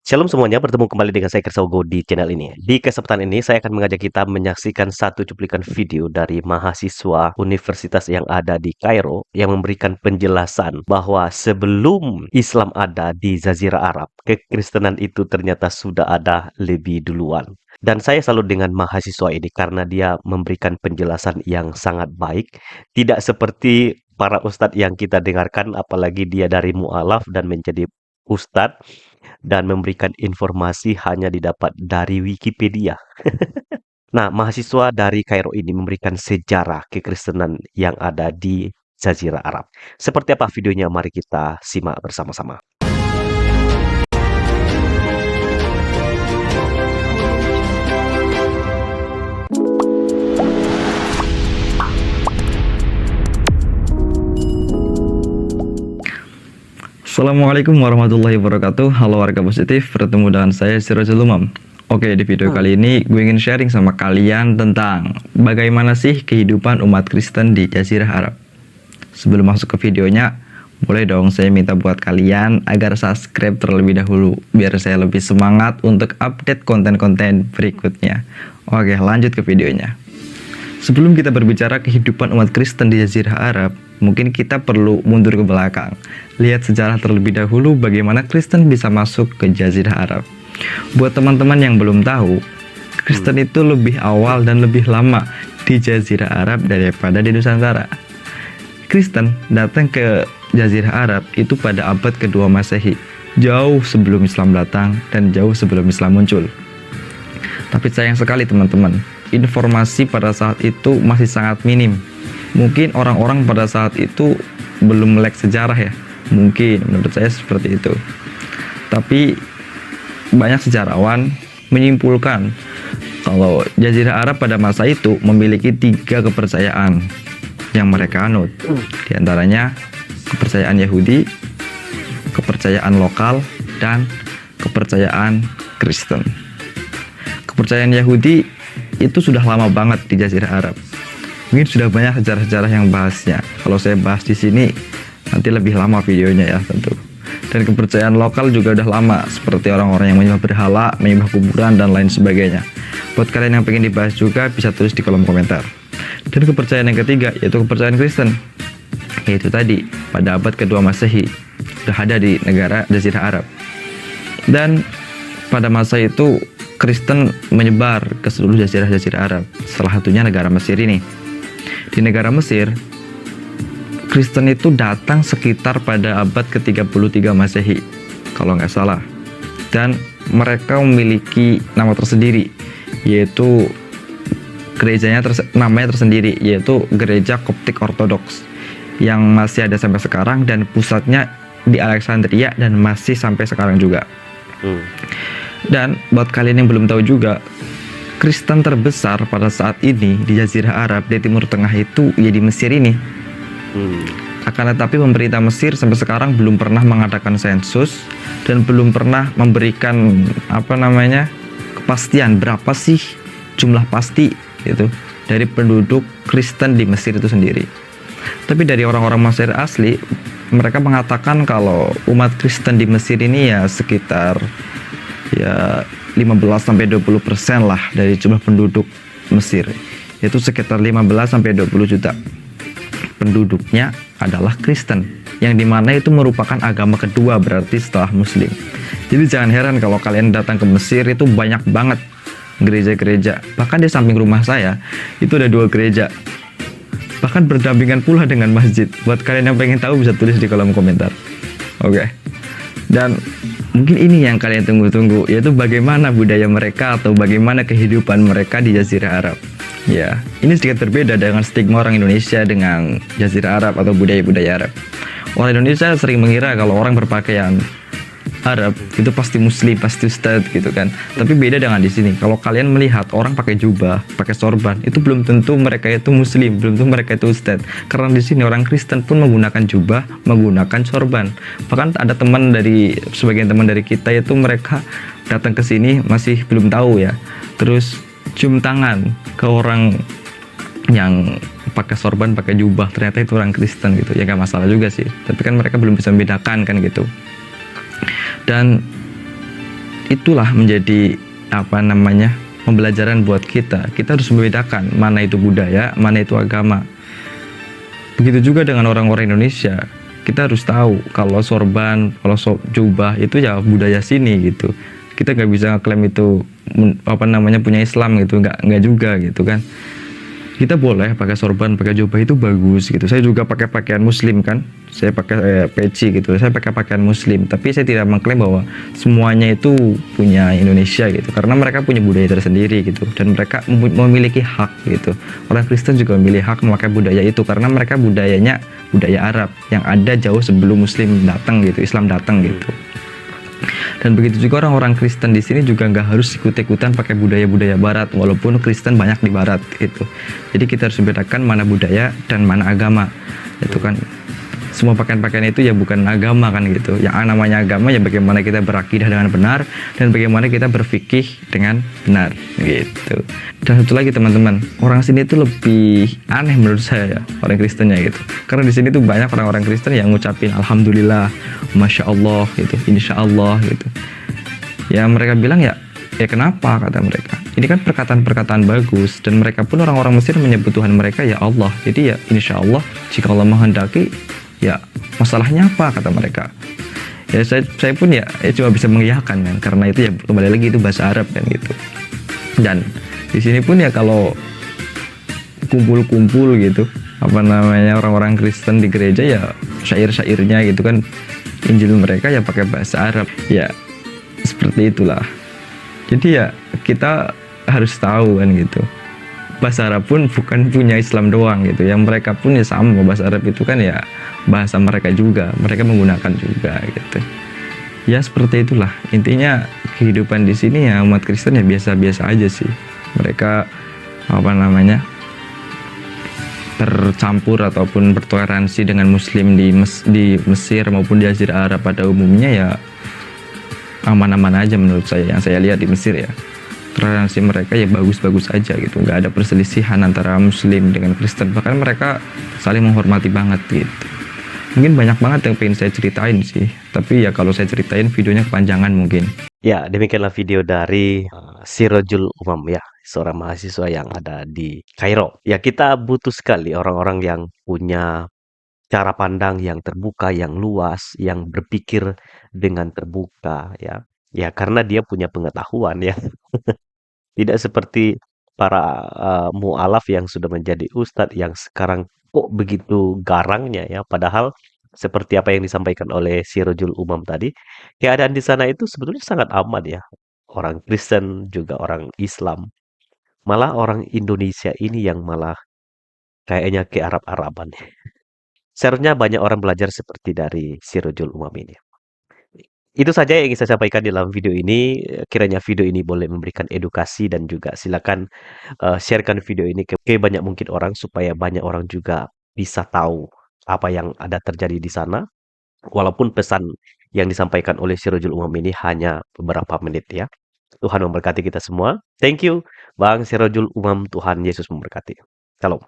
Shalom semuanya, bertemu kembali dengan saya Kersaugo di channel ini. Di kesempatan ini saya akan mengajak kita menyaksikan satu cuplikan video dari mahasiswa universitas yang ada di Kairo yang memberikan penjelasan bahwa sebelum Islam ada di Jazirah Arab, kekristenan itu ternyata sudah ada lebih duluan. Dan saya salut dengan mahasiswa ini karena dia memberikan penjelasan yang sangat baik, tidak seperti para ustadz yang kita dengarkan, apalagi dia dari mu'alaf dan menjadi ustadz dan memberikan informasi hanya didapat dari Wikipedia. Nah, mahasiswa dari Kairo ini memberikan sejarah kekristenan yang ada di Jazirah Arab. Seperti apa videonya? Mari kita simak bersama-sama. Assalamualaikum warahmatullahi wabarakatuh. Halo warga positif, bertemu dengan saya Sirajul Umam. Oke, di video kali ini gue ingin sharing sama kalian tentang bagaimana sih kehidupan umat Kristen di Jazirah Arab. Sebelum masuk ke videonya, boleh dong saya minta buat kalian agar subscribe terlebih dahulu biar saya lebih semangat untuk update konten-konten berikutnya. Oke, lanjut ke videonya. Sebelum kita berbicara kehidupan umat Kristen di Jazirah Arab, mungkin kita perlu mundur ke belakang. Lihat sejarah terlebih dahulu bagaimana Kristen bisa masuk ke Jazirah Arab. Buat teman-teman yang belum tahu, Kristen itu lebih awal dan lebih lama di Jazirah Arab daripada di Nusantara. Kristen datang ke Jazirah Arab itu pada abad kedua Masehi, jauh sebelum Islam datang dan jauh sebelum Islam muncul. Tapi sayang sekali teman-teman, informasi pada saat itu masih sangat minim. Mungkin orang-orang pada saat itu belum melek sejarah ya. Mungkin menurut saya seperti itu. Tapi banyak sejarawan menyimpulkan kalau Jazirah Arab pada masa itu memiliki 3 kepercayaan yang mereka anut. Di antaranya kepercayaan Yahudi, kepercayaan lokal, dan kepercayaan Kristen. Kepercayaan Yahudi itu sudah lama banget di Jazirah Arab. Mungkin sudah banyak sejarah-sejarah yang bahasnya. Kalau saya bahas di sini nanti lebih lama videonya ya tentu. Dan kepercayaan lokal juga udah lama, seperti orang-orang yang menyembah berhala, menyembah kuburan dan lain sebagainya. Buat kalian yang pengen dibahas juga bisa tulis di kolom komentar. Dan kepercayaan yang ketiga yaitu kepercayaan Kristen. Yaitu tadi pada abad kedua Masehi sudah ada di negara Jazirah Arab. Dan pada masa itu Kristen menyebar ke seluruh jazirah-jazirah Arab. Salah satunya negara Mesir ini. Di negara Mesir, Kristen itu datang sekitar pada abad ke-33 Masehi, kalau nggak salah. Dan mereka memiliki nama tersendiri, yaitu namanya tersendiri, yaitu Gereja Koptik Ortodoks, yang masih ada sampai sekarang dan pusatnya di Alexandria dan masih sampai sekarang juga. Dan buat kalian yang belum tahu juga, Kristen terbesar pada saat ini di Jazirah Arab di Timur Tengah itu ya di Mesir ini. Akan tetapi pemerintah Mesir sampai sekarang belum pernah mengadakan sensus dan belum pernah memberikan kepastian berapa sih jumlah pasti gitu dari penduduk Kristen di Mesir itu sendiri. Tapi dari orang-orang Mesir asli, mereka mengatakan kalau umat Kristen di Mesir ini ya sekitar 15-20% lah dari jumlah penduduk Mesir. Yaitu sekitar 15-20 juta. Penduduknya adalah Kristen, yang dimana itu merupakan agama kedua berarti setelah Muslim. Jadi jangan heran kalau kalian datang ke Mesir itu banyak banget gereja-gereja. Bahkan di samping rumah saya itu ada 2 gereja. Bahkan berdampingan pula dengan masjid. Buat kalian yang pengen tahu bisa tulis di kolom komentar. Oke. Dan mungkin ini yang kalian tunggu-tunggu, yaitu bagaimana budaya mereka atau bagaimana kehidupan mereka di Jazirah Arab. Ya, ini sedikit berbeda dengan stigma orang Indonesia dengan Jazirah Arab atau budaya-budaya Arab. Orang Indonesia sering mengira kalau orang berpakaian Arab itu pasti Muslim, pasti Ustadz gitu kan. Tapi beda dengan di sini. Kalau kalian melihat orang pakai jubah, pakai sorban, itu belum tentu mereka itu Muslim, belum tentu mereka itu Ustadz. Karena di sini orang Kristen pun menggunakan jubah, menggunakan sorban. Bahkan ada sebagian teman dari kita itu mereka datang ke sini masih belum tahu ya. Terus cium tangan ke orang yang pakai sorban, pakai jubah, ternyata itu orang Kristen gitu. Ya gak masalah juga sih. Tapi kan mereka belum bisa membedakan kan gitu. Dan itulah menjadi apa namanya pembelajaran buat kita. Kita harus membedakan mana itu budaya, mana itu agama. Begitu juga dengan orang-orang Indonesia. Kita harus tahu kalau sorban, kalau jubah itu ya budaya sini gitu. Kita nggak bisa ngeklaim itu apa namanya punya Islam gitu, nggak juga gitu kan. Kita boleh pakai sorban, pakai jubah itu bagus gitu. Saya juga pakai pakaian muslim kan. Saya pakai peci gitu. Saya pakai pakaian muslim, tapi saya tidak mengklaim bahwa semuanya itu punya Indonesia gitu. Karena mereka punya budaya tersendiri gitu dan mereka memiliki hak gitu. Orang Kristen juga memiliki hak memakai budaya itu karena mereka budayanya budaya Arab yang ada jauh sebelum muslim datang gitu, Islam datang gitu. Dan begitu juga orang-orang Kristen di sini juga nggak harus ikut-ikutan pakai budaya-budaya Barat, walaupun Kristen banyak di Barat gitu. Jadi kita harus membedakan mana budaya dan mana agama, itu kan. Semua pakaian-pakaian itu ya bukan agama kan gitu. Yang namanya agama ya bagaimana kita berakidah dengan benar dan bagaimana kita berfikih dengan benar gitu. Dan satu lagi teman-teman, orang sini itu lebih aneh menurut saya ya, orang Kristennya gitu. Karena di sini tuh banyak orang-orang Kristen yang ngucapin alhamdulillah, masya Allah gitu, insya Allah gitu. Ya mereka bilang ya kenapa kata mereka. Ini kan perkataan-perkataan bagus dan mereka pun orang-orang Mesir menyebut Tuhan mereka ya Allah. Jadi ya insya Allah jika Allah menghendaki ya masalahnya apa kata mereka. Ya saya pun ya cuma bisa mengiyakan kan karena itu ya kembali lagi itu bahasa Arab kan gitu. Dan di sini pun ya kalau kumpul-kumpul gitu apa namanya orang-orang Kristen di gereja ya syair-syairnya gitu kan Injil mereka ya pakai bahasa Arab ya seperti itulah. Jadi ya kita harus tahu kan gitu. Bahasa Arab pun bukan punya Islam doang gitu. Yang mereka pun ya sama, bahasa Arab itu kan ya bahasa mereka juga. Mereka menggunakan juga gitu. Ya seperti itulah. Intinya kehidupan di sini ya umat Kristen ya biasa-biasa aja sih. Mereka apa namanya tercampur ataupun bertoleransi dengan Muslim di Mesir maupun di Jazirah Arab pada umumnya ya aman-aman aja menurut saya. Yang saya lihat di Mesir ya toleransi mereka ya bagus-bagus aja gitu, nggak ada perselisihan antara Muslim dengan Kristen, bahkan mereka saling menghormati banget gitu. Mungkin banyak banget yang pengen saya ceritain sih, tapi ya kalau saya ceritain videonya kepanjangan mungkin. Ya, demikianlah video dari Sirojul Umam ya, seorang mahasiswa yang ada di Kairo. Ya, kita butuh sekali orang-orang yang punya cara pandang yang terbuka, yang luas, yang berpikir dengan terbuka ya. Ya, karena dia punya pengetahuan ya. Tidak seperti para mu'alaf yang sudah menjadi ustadz yang sekarang kok begitu garangnya ya. Padahal seperti apa yang disampaikan oleh Sirojul Umam tadi, keadaan di sana itu sebetulnya sangat aman ya. Orang Kristen juga orang Islam. Malah orang Indonesia ini yang malah kayaknya ke Arab-Araban. Seharusnya banyak orang belajar seperti dari Sirojul Umam ini. Itu saja yang ingin saya sampaikan dalam video ini. Kiranya video ini boleh memberikan edukasi dan juga silakan sharekan video ini ke banyak mungkin orang supaya banyak orang juga bisa tahu apa yang ada terjadi di sana. Walaupun pesan yang disampaikan oleh Sirojul Umam ini hanya beberapa menit ya. Tuhan memberkati kita semua. Thank you, Bang Sirojul Umam. Tuhan Yesus memberkati. Shalom.